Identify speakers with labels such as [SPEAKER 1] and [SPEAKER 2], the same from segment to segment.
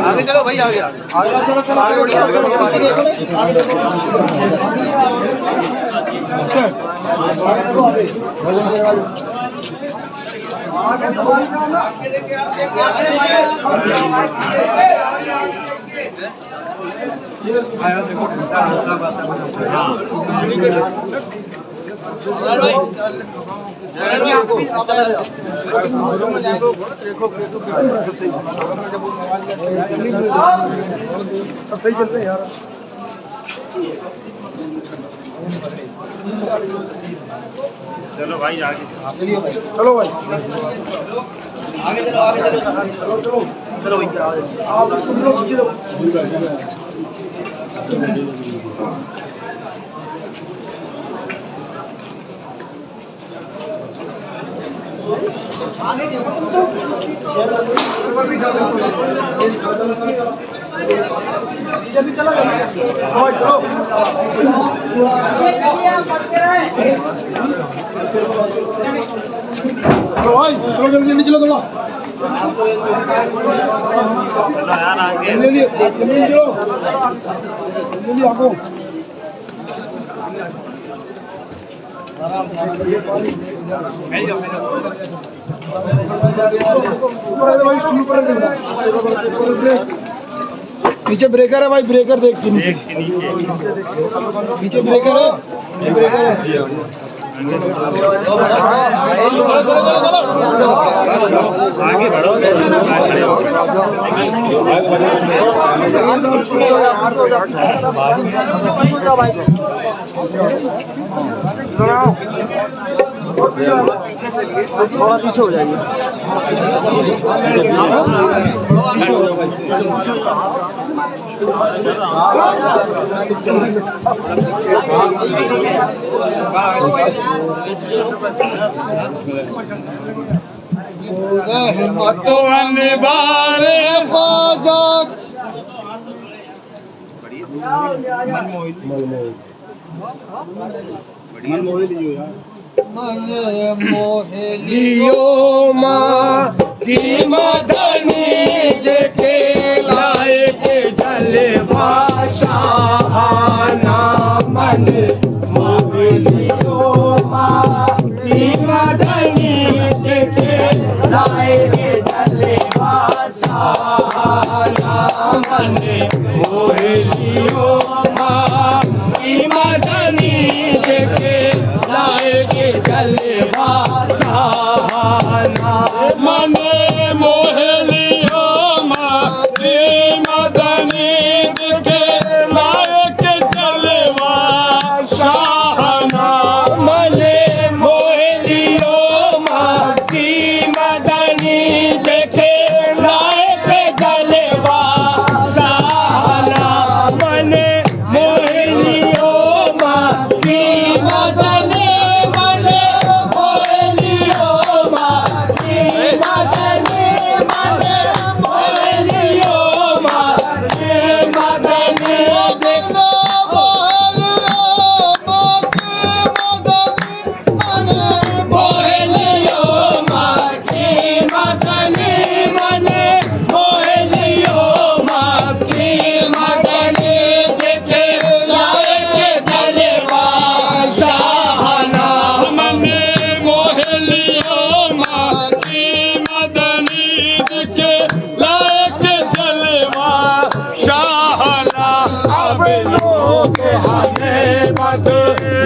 [SPEAKER 1] आगे चलो भाई, आगे चलो, चलो सही चलते हैं यार।
[SPEAKER 2] चलो भाई आगे,
[SPEAKER 1] चलो भाई
[SPEAKER 3] आगे चलो, आगे चलो, चलो चलो भाई।
[SPEAKER 1] चलो भाई, चलो जल्दी जल्दी चलो, चलो
[SPEAKER 2] यार आगे
[SPEAKER 1] जल्दी जल्दी चलो, जल्दी आगो। नीचे ब्रेकर है भाई, ब्रेकर देख के नीचे ब्रेकर है, ब्रेकर है।
[SPEAKER 2] आगे बढ़ो,
[SPEAKER 1] थोड़ा पीछे हो जाइए। मन मोहलियो माँ की मदनी देखे लाए के जलवा शाहाना। मन मोहलियो माँ की मदनी देखे लाए के जलवा शाहाना। मन मोहलियो माँ की मदनी देखे लाए के जलवा शाहाना। मन मोहलियो माँ की मदनी देखे लाए के जलवा शाहाना। मन मोहलियो माँ की मदनी देखे लाए के जलवा शाहाना। मन मोहलियो माँ की मदनी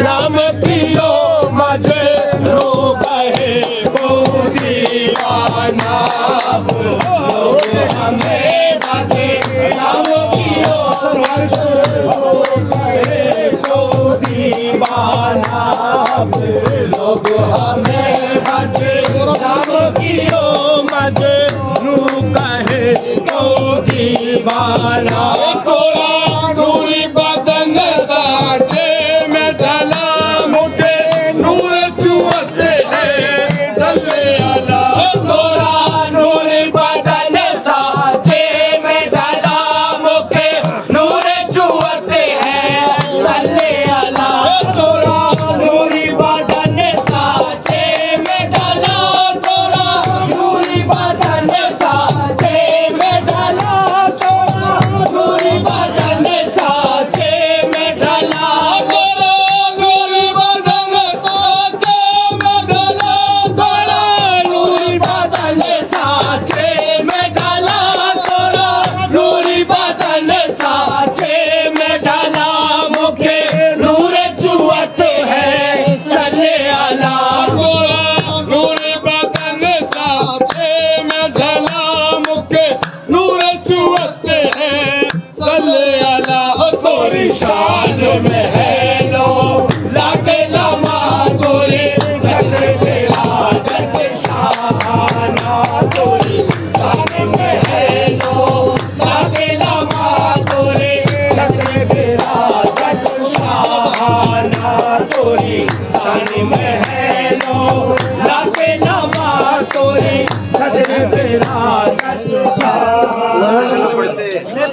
[SPEAKER 1] राम पियो मजे रो गए को दीवाना। लोग हमें बदे राम पियो मजे रो गए को दीवाना। लोग हमें बदे राम पियो मजे रो गए को दीवाना। नूरी बदन साचे में ढला मुझे नूर चुअते हैं सल्ले अला। तोरा नूरी बदन साचे में ढला मुझे नूर चुअते हैं सल्ले अला। तोरा नूरी बदन साचे में ढला, तोरा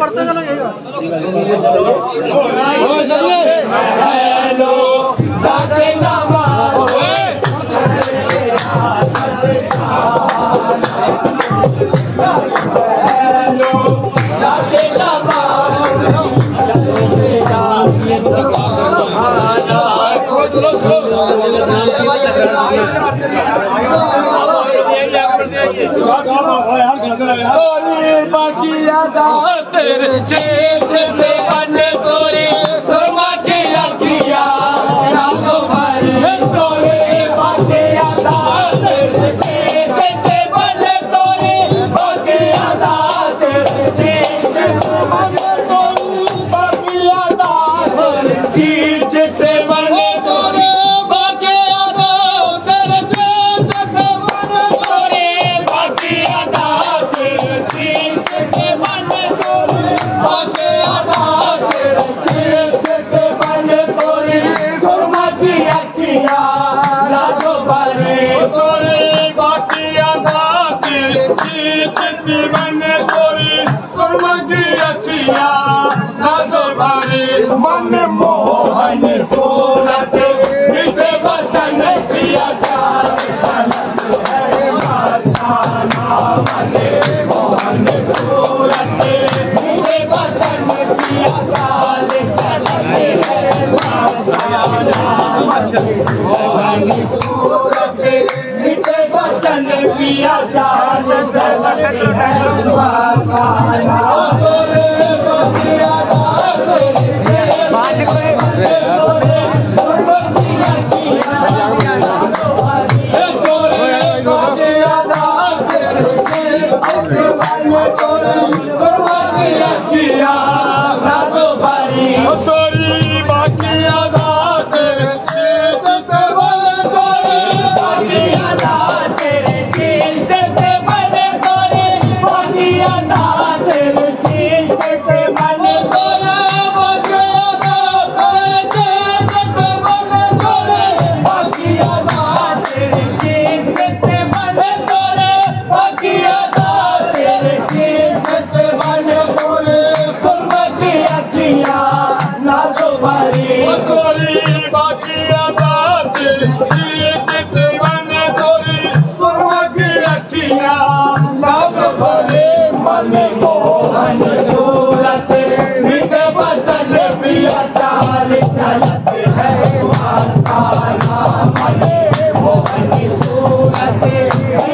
[SPEAKER 1] पढ़ते चलो
[SPEAKER 4] बाकी यादा तेरे जेठ से बने तोरे सुरमा के अखिया रातो भरे तोरे बाकी यादा तेरे जेठ से बने तोरे बाकी यादा तेरे जेठ से बने तोरे बाकी यादा तेरे जेठ से बने तोरे बाकी यादा तेरे जेठ से बने तोरे बाकी यादा तेरे जेठ से बने तोरे बाकी यादा तेरे जेठ से बने तोरे सुरमा की अखिया रातो भरे तोरे बाकी यादा तेरे जेठ से बने तोरे सुरमा की अखिया रातो भरे मन मोहन सूरत इसे वचन पिया मोहन सूरत इसे वचन पिया गाल चलते हैं मोहन सूरत इसे वचन पिया जाल चलते हैं मोहन सूरत मीठे वचन पिया चाल चलते हैं मस्ताना मने मोहन सूरत मीठे वचन पिया चाल चलते हैं मस्ताना मने मोहन सूरत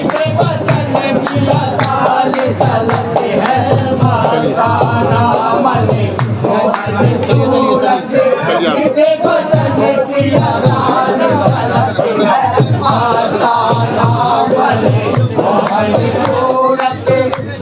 [SPEAKER 4] मीठे वचन पिया चाल चलते हैं मस्ताना मने मोहन सूरत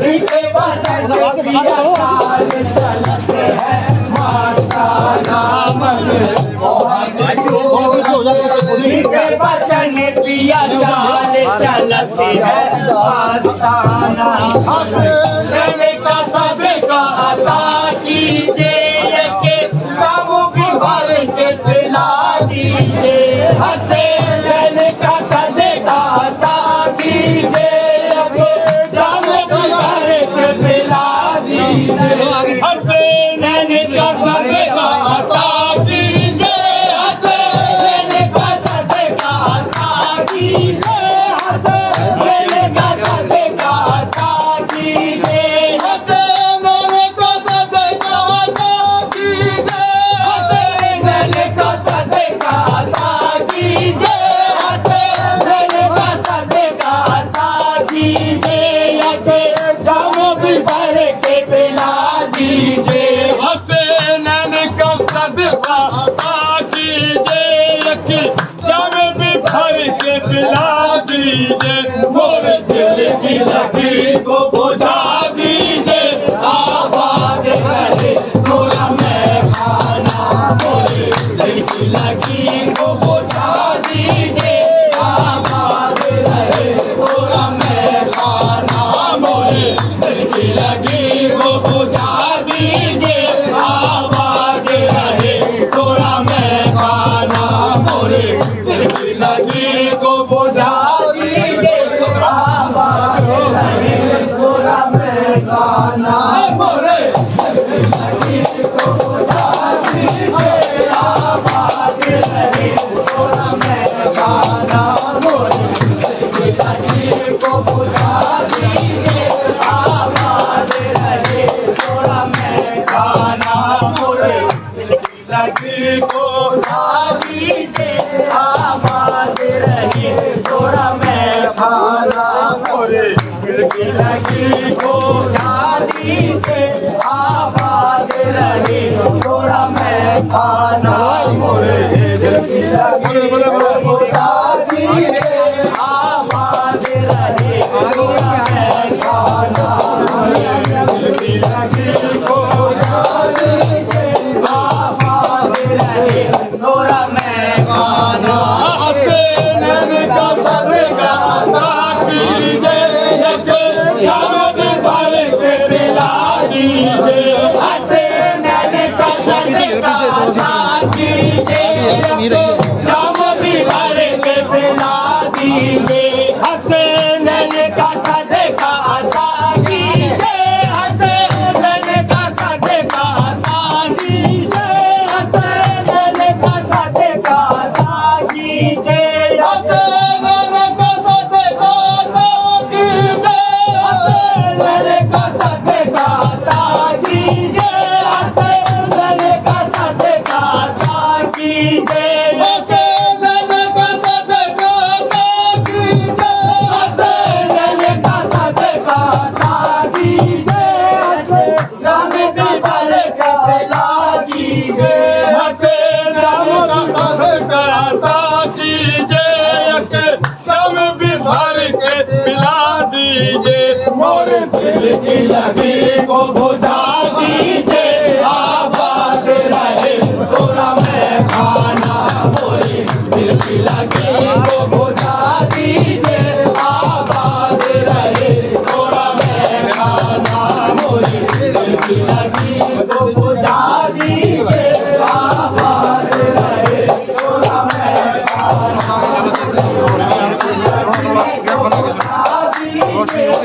[SPEAKER 4] मीठे वचन पिया चाल चलते हैं मस्ताना मने मोहन सूरत मीठे वचन पिया चाल चलते हैं मस्ताना हंसने का सबका अता कीजिए के काम भी भर के पिला दीजिए हंसने का सदका अता कीजिए काम भी भर के पिला दीजिए हंसने का सदका अता कीजिए हंसने का सदका अता कीजिए हंसने का सदका अता कीजिए हंसने का सदका अता कीजिए हंसने का सदका अता कीजिए हंसने का सदका अता कीजिए जाम भी भर के पिला दीजिए हंसने का सदका अता कीजिए जाम भी भर के पिला दीजिए मोर दिल की लगी को बुझा दीजिए आबाद करे मोरा मैं खाना मोरे दिल की लगी को बुझा दीजिए आबाद रहे मोरा मैं खाना मोरे दिल की लगी को बुझा दीजिए आबाद रहे मोरा मैं खाना मोरे दिल की लगी को बुझा दीजिए आबाद को बुझा दीजिए आबाद रहे थोड़ा मैं खाना मोरे दिल की लगी को बुझा दीजिए आबाद रहे थोड़ा मैं खाना मोरे दिल की लगी को बुझा दीजिए आबाद रहे थोड़ा मैं खाना मोरे दिल की लगी को बुझा दीजिए आबाद रहे थोड़ा मैं खाना मोरे दिल की लगी को बुझा दीजिए आबाद रहे थोड़ा मैं खाना हंसे नैन का सदका अता कीजिए भर के पिला दीजिए हंसे नैन का सदका अता कीजिए जाम भी भर के पिला दीजिए हंसे नैन का सदका अता कीजिए हंसे नैन का सदका अता कीजिए हंसे नैन का सदका अता कीजिए हंसे नैन का सदका अता कीजिए हंसे नैन का सदका अता कीजिए हंसे नैन का सदका अता कीजिए हंसे नैन का सदका अता कीजिए हंसे नैन का सदका अता कीजिए हंसे राम भी भर के पिला दीजिए हंसे राम का सदका अता कीजिए राम भी भर के पिला दीजिए मोरे दिल की लगी को बुझा दीजिए आबाद रहे थोड़ा मैं खाना मोरे दिल की लगी को बुझा दीजिए आबाद रहे थोड़ा मैं खाना मोरे दिल की लगी को बुझा दीजिए आबाद रहे थोड़ा मैं खाना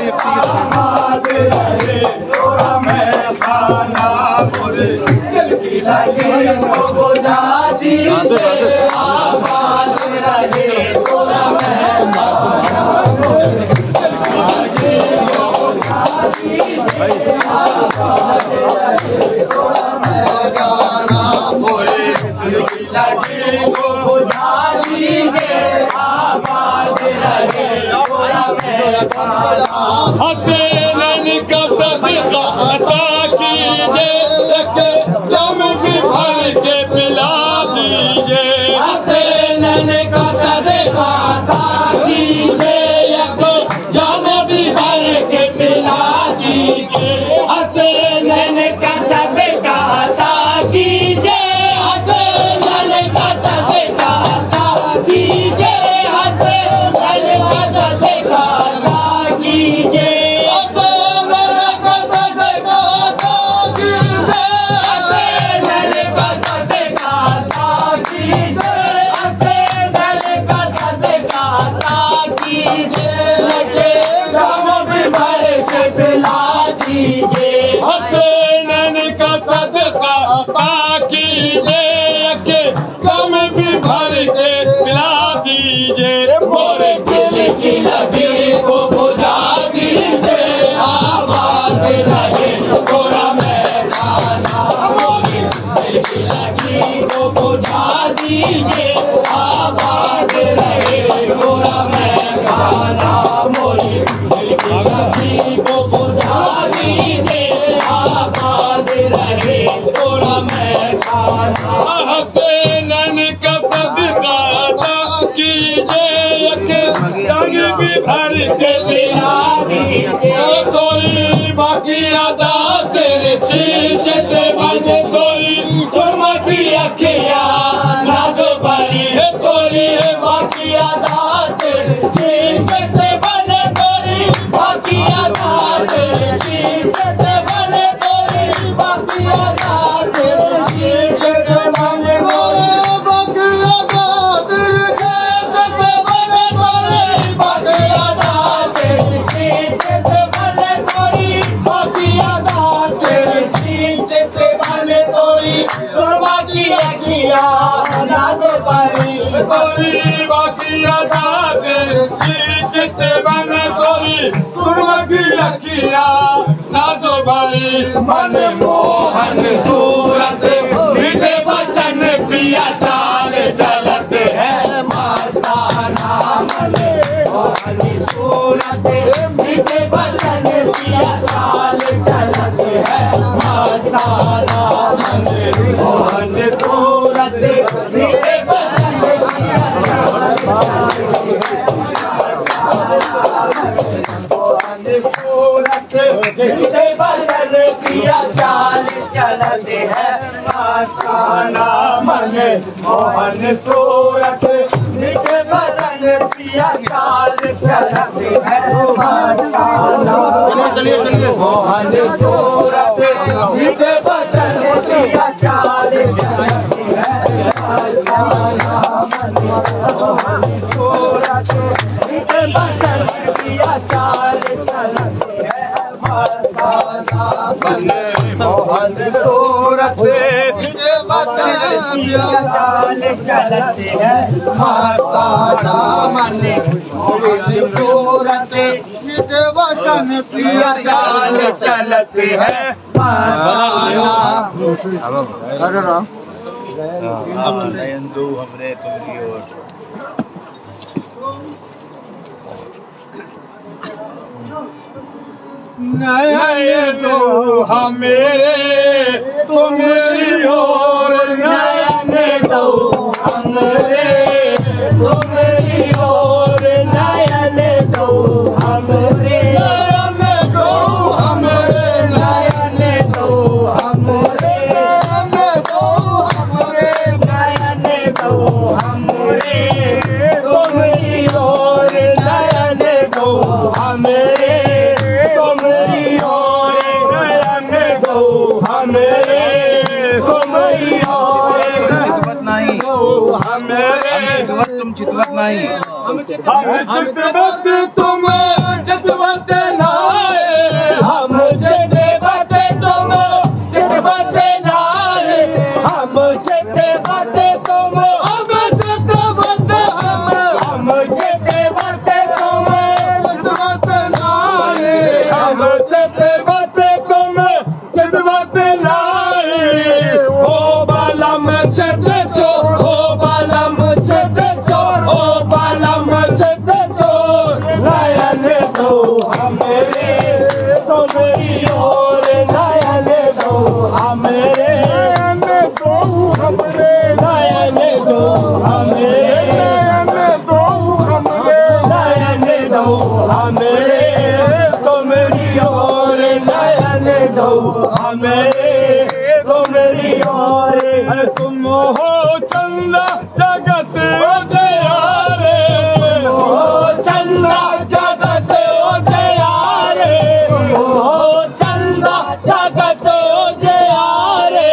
[SPEAKER 4] आबाद रहे थोड़ा मैं खाना मोरे दिल की लगी को बुझा दीजिए आबाद रहे थोड़ा मैं खाना मोरे दिल की लगी को बुझा दीजिए आबाद रहे थोड़ा मैं खाना मोरे दिल की लगी को बुझा दीजिए आबाद रहे थोड़ा मैं खाना हंसे नैन का सदका अता कीजिए जाम भी भर के पिला दीजिए हंसे नैन का सदका अता कीजिए जाम भी भर के पिला दीजिए हंसे नैन का सदका अता कीजिए हंसे नैन का सदका अता कीजिए हंसे नैन का सदका अता कीजिए हंसे नैन का सदका अता कीजिए हंसे नैन का सदका अता कीजिए हंसे नैन का सदका अता कीजिए लगे जाम भी भर के पिला दीजिए हंसे नैन का सदका अता कीजिए जाम भी भर के पिला दीजिए मोरे दिल की लगी को बुझा दीजिए आबाद रहे थोड़ा मैं खाना मोरे दिल की लगी को बुझा दीजिए आबाद रहे थोड़ा मैं खाना मोरे दिल की लगी को बुझा दीजिए आबाद रहे थोड़ा मैं खाना हंसे नैन का सदका अता कीजिए रंग भी भर के पिला दीजिए कोई बाकी अदा तेरे चीज से बन कोई सुरमा की अखिया नाजो बड़ी है कोई बाकी अदा तेरे चीज से बन कोई बाकी अदा तेरे चीज से बन कोई बाकी अदा तेरे चीज से बन कोई बाकी अदा तेरे चीज से बन कोई बाकी अदा तेरे चीज से बन कोई बाकी अदा तेरे चीज सुमकी अखिया नाजो भाई मन मोहन सूरत मीठे बचन पिया चाल चलत है मस्ताना मन मोहन सूरत मीठे बचन पिया चाल चलत है मस्ताना मन मोहन सूरत मीठे बचन पिया बदन पिया चाल चलते हैं मस्ताना मन मोहन सूरत मीठे बदन पिया चाल चलते हैं मस्ताना मोहन सूरत मीठे बदन पिया चाल चलते हैं मस्ताना मन मोहन सूरत मीठे बदन पिया चाल चलते हैं मस्ताना मन मोहन सूरत मीठे बदन पिया चाल चलते हैं मस्ताना मन मोहन सूरत मीठे बदन पिया चाल चलते हैं मस्ताना
[SPEAKER 2] हमरे तुमकी ओर
[SPEAKER 4] नयन दो हमें तुम्हारी ओर नयन दो हमरे तुम्हारी ओर नयन दो हमरे नयन दो हमरे नयन दो हमरे नयन दो हमरे नयन दो हमरे तुम्हारी ओर नयन दो हमरे तुम्हारी ओर नयन दो हमरे तुम्हारी ओर नहीं हमरे तुम चितवत नहीं हम चितवत तुम चितवत नाए हम चितवत तुम चितवत नाए हम चितवत तुम हम चितवत हम चितवत तुम चितवत नाए हम चितवत तुम चितवत नाए ओ बालम चित चोर ओ बालम चित चोर ओ बालम चित चोर नयन दो हमरे तुम्हारी ओर नयन दो हमरे नयन दो हमरे नयन दो हमरे नयन दो हमरे नयन दो हमरे तुम्हारी ओर नयन दो हमरे तुम्हारी ओर तुम हो चंदा जगत उजियारे हो चंदा जगत उजियारे हो चंदा जगत उजियारे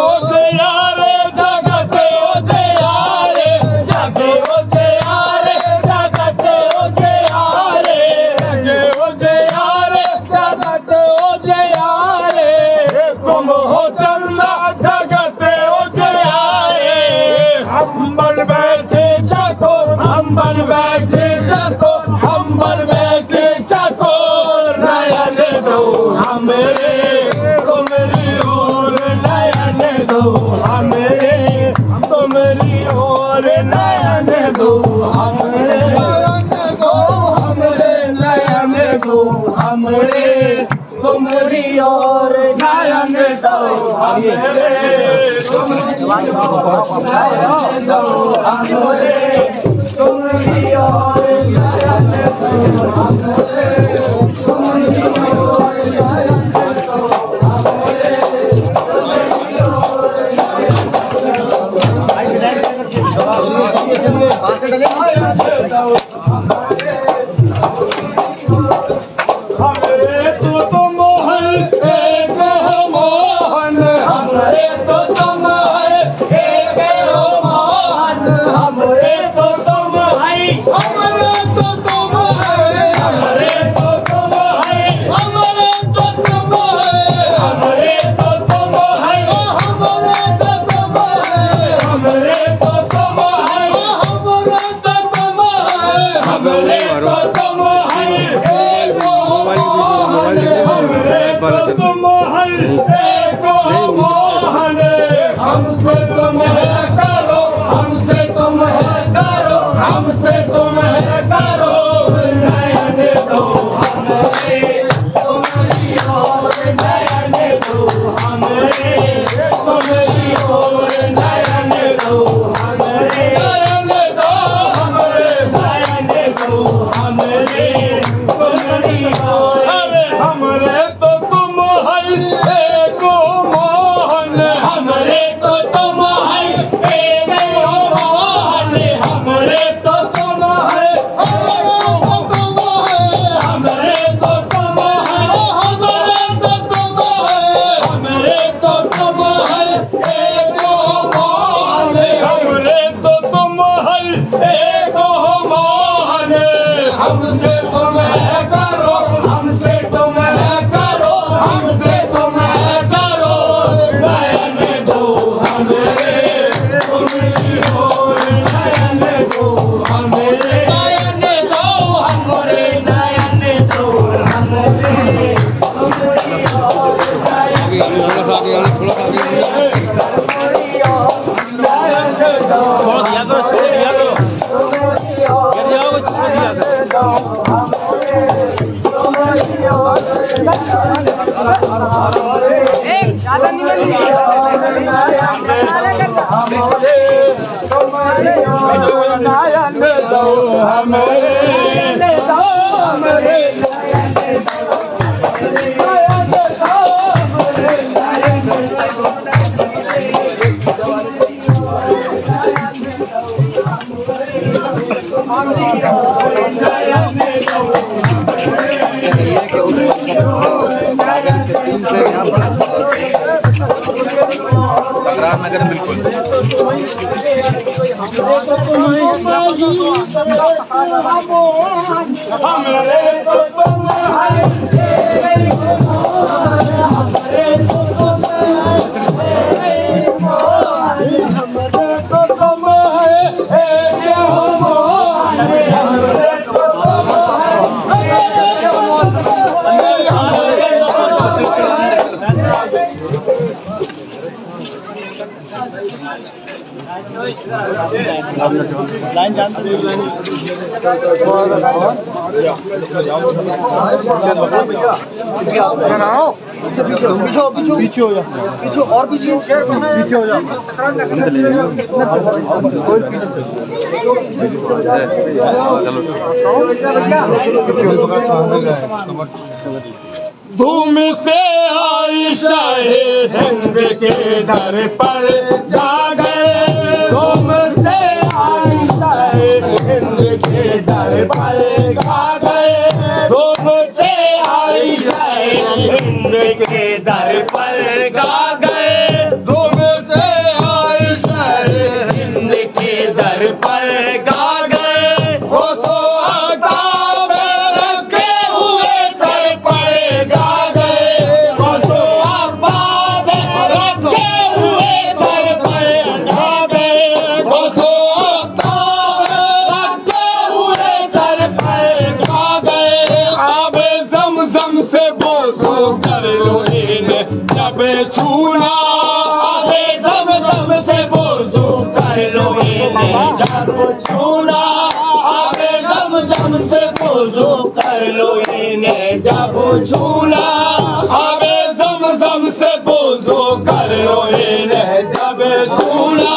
[SPEAKER 4] उजियारे जगत उजियारे जग उजियारे जगत उजियारे जग उजियारे जगत उजियारे तुम हो चंदा जगत उजियारे हम बन बैठे चकोर हम बन बैठे चकोर हम बन बैठे चकोर नयन दो हमरे तुम्हारी ओर नयन दो हमरे तुम्हारी ओर नयन दो हमरे नयन दो हमरे नयन दो हमरे तुम्हारी ओर नयन दो हमरे तुम्हारी ओर नयन दो हमरे तुम्हारी ओर नयन दो हमरे तुम्हारी ओर हमरे तो तुम है एक हो मोहन हमरे तो तुम है एक हो मोहन हमरे तो तुम है हमरे तो तुम है एक हो मोहन हमसे तुम है करो हमसे तुम है करो हमसे तुम है करो नयन दो हमरे तुम्हारी ओर नयन दो हमरे तुम्हारी ओर नयन दो हमरे नयन दो हमरे नयन दो हमरे तुम्हारी ओर हमरे तो तुम है एक मोहन हमरे तो तुम है एक मोहन हमरे तो तुम है हमरे तो तुम है हमरे तो तुम है हमरे तो तुम है एक मोहन हमरे तो तुम है एक मोहन हमसे तुम है करो हमसे तुम है करो हमसे तुम है करो नयन दो हमरे तुम्हारी ओर नयन दो हमरे नयन दो हमरे नयन दो हमरे तुम्हारी ओर नयन
[SPEAKER 2] छोड़ दिया करो गिर जाओगे छोड़ दिया करो
[SPEAKER 1] नगर बिल्कुल लाइन जानते पीछे हो जाओ पीछे और पीछे हो जाओ धूम से आई शाहे हिंद के दर पर जा गए धूम से आई शाहे हिंद के दर पर जा गए धूम से आई शाहे हिंद के दर पर गा गए धूम से आई शाहे हिंद के दर पर गा गए वो सो आदाब रखे हुए सर पर गा गए वो सो आबाद रखे हुए सर पर गा गए वो सो आबाद रखे हुए सर पर गा गए आबे ज़मज़म से बोसो कर लो इन्हें जब छूना आबे ज़मज़म से बोसो कर लो इन्हें जब छूना आबे ज़मज़म से बोसो कर लो इन्हें जब छूना आबे ज़मज़म से बोसो कर लो इन्हें जब छूना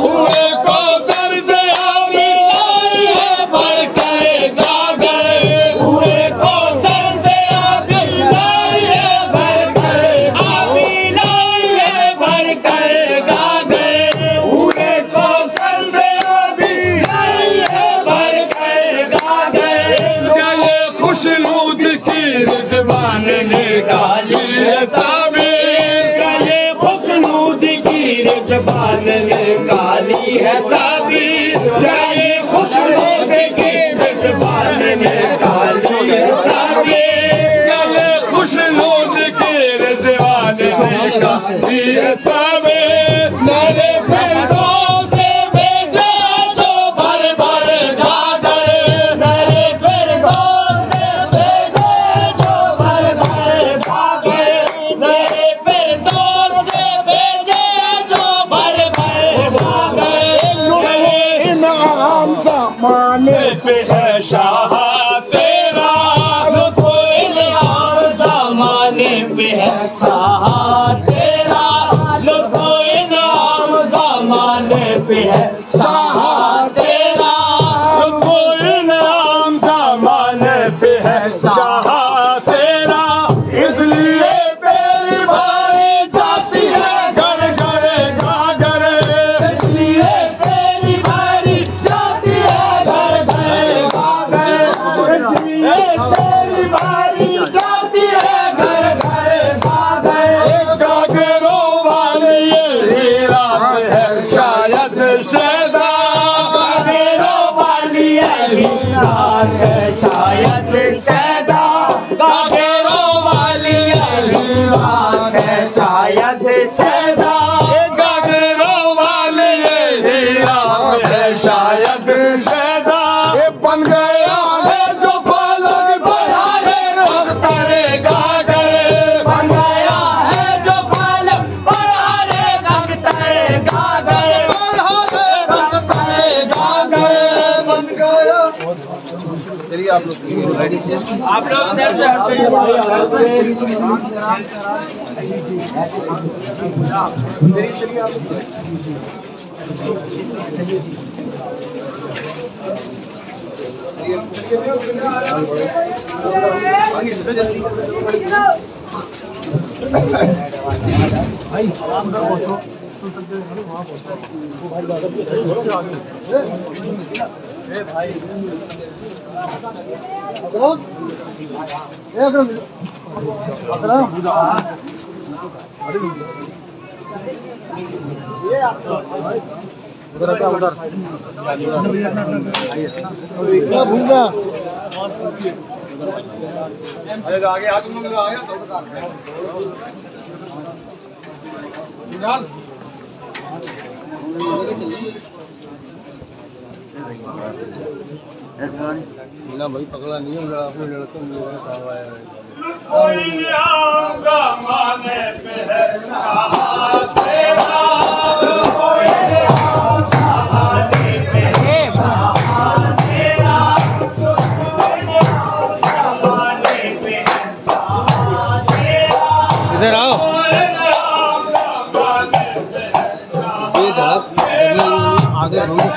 [SPEAKER 1] हुए को सर से आबे आई है भर कर गा गए हुए को सर से आबे आई है भर कर आबी लाई है भर कर गा गए हुए को सर से आबी आई है भर कर गा गए ये खुशनूद की रिज़वान निकाली है साबिर ये खुशनूद की रिज़वान निकाली है साबिर ये खुशनूद की रिज़वान निकाली है साबिर ये खुशनूद की रिज़वान निकाली है साबिर मेरे फिरदौस से भेजा जो भर भर गा गए मेरे फिरदौस से भेजा जो भर भर गा गए मेरे है शाह तेरा, इसलिए तेरी बारी जाती है घर घर घाघर, इसलिए तेरी बारी जाती है घर घर घाघर, इसलिए तेरी बारी जाती है घर घर घाघर। घाघरों वाले ये रात है शायद शैदा, घाघरों वाली यही रात है शायद शैदा, घाघरों वाली यही रात है शायद शैदा, घाघरों वाली यही रात है शायद शैदा। ये बन गया है जो फलक बहारे अख्तरे घाघर, बन गया है जो फलक बहारे अख्तरे घाघर, बहारे अख्तरे घाघर बन गया।
[SPEAKER 2] चलिए आप लोग रेडी,
[SPEAKER 3] आप लोग इधर से
[SPEAKER 2] आगे आगे मीना भाई पकड़ा नहीं है, अपने लड़के मिलेगा कहाँ आया है। इधर आओ, ये आगे
[SPEAKER 1] आगे जाओ,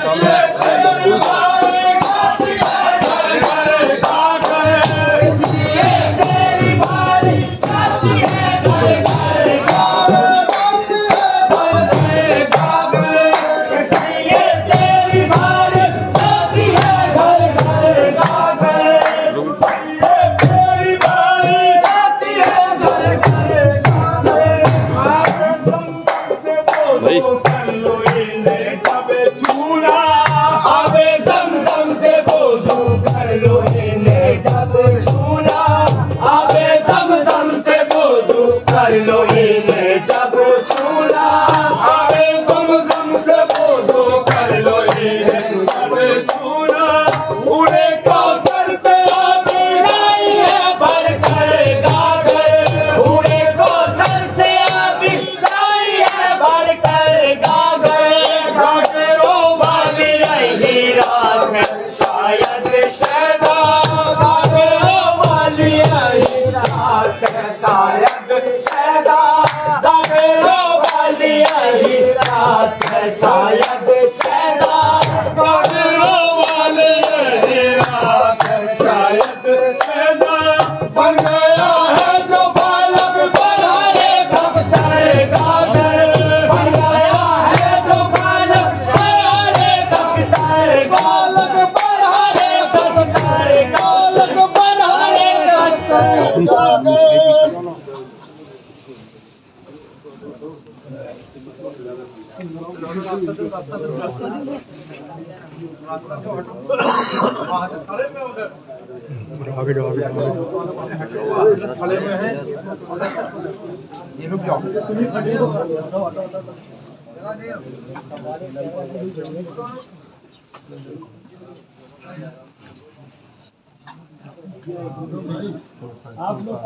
[SPEAKER 2] खड़े हुए हैं, ये रुक जाओ।
[SPEAKER 1] आप लोग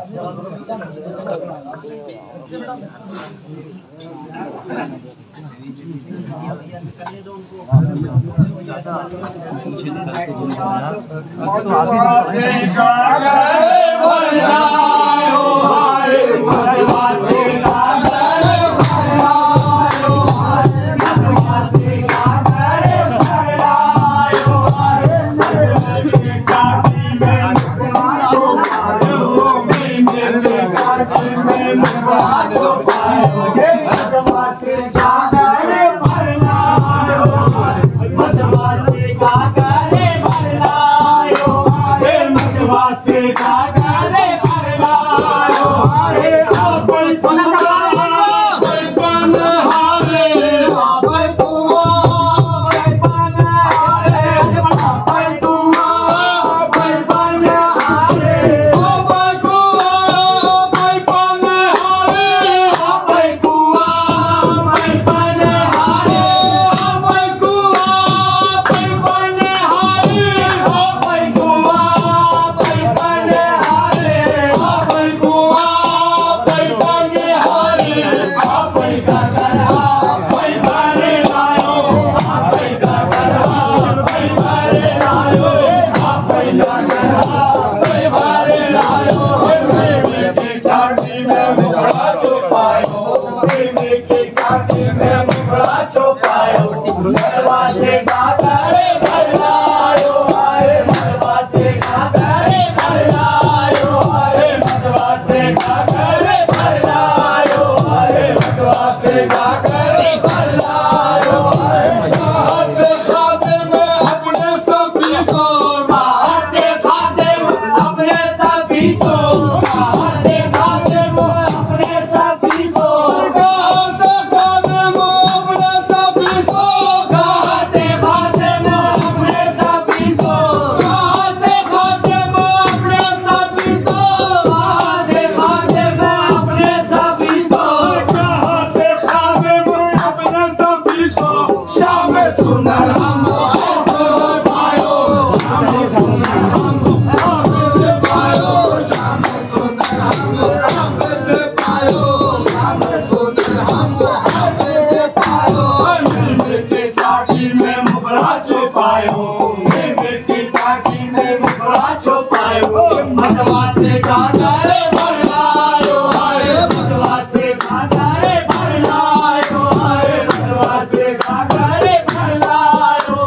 [SPEAKER 1] से गागर भर लायो हरे बंधुआ से गागर भर लायो हरे बंधुआ से गागर भर लायो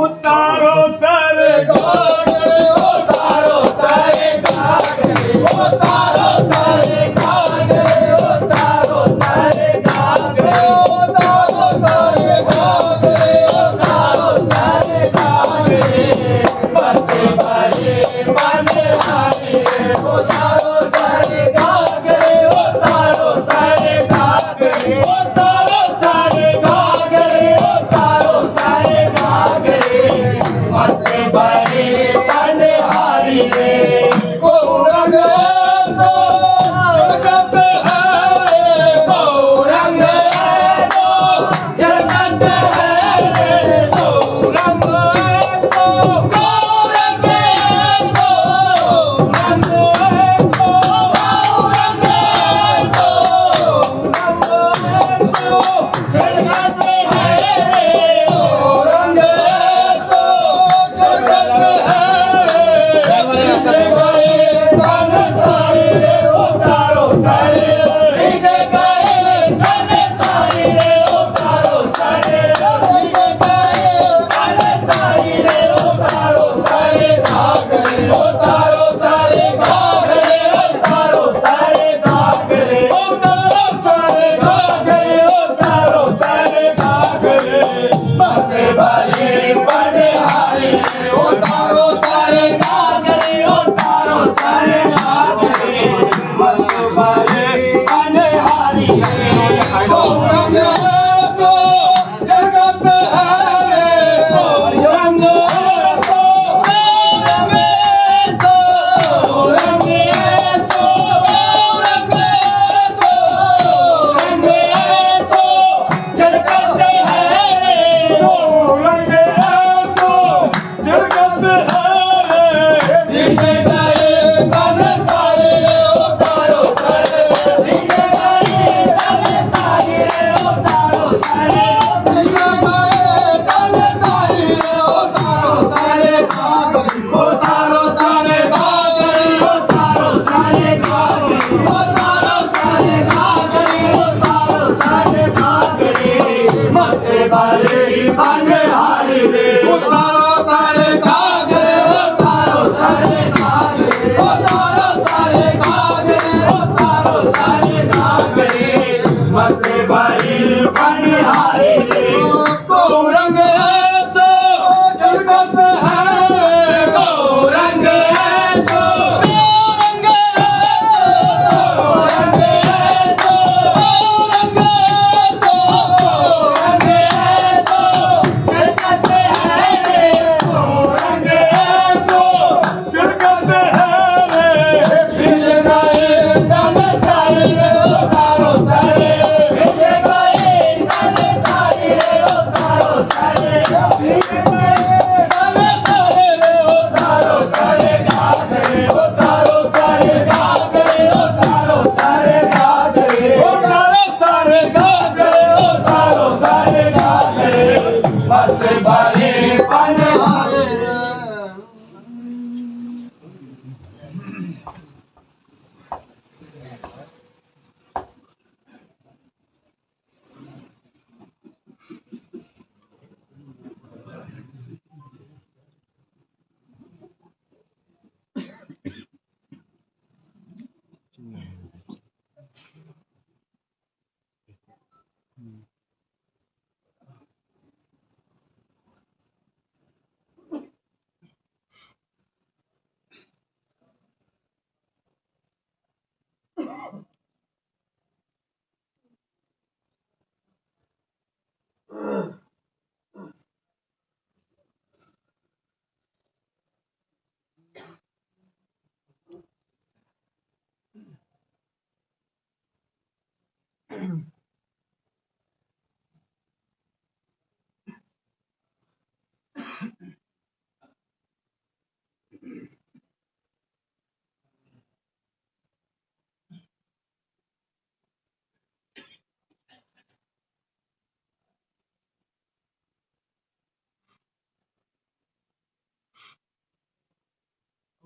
[SPEAKER 1] उतारो सारे गागर उतारो सारे गागर उतारो सारे गागर उतारो सारे गागर उतारो सारे गागर उतारो सारे गागर बसे भरे बने हारे उतारो सारे गागर उतारो सारे गागर उतारो सारे गागर उतारो सारे गागर बसे भरे बने हारी रे गौरंग तो जगत है गौरंग तो जगत है गौरंग तो गौरंग तो गौरंग तो गौरंग तो गौरंग तो जगत है गौरंग तो जगत है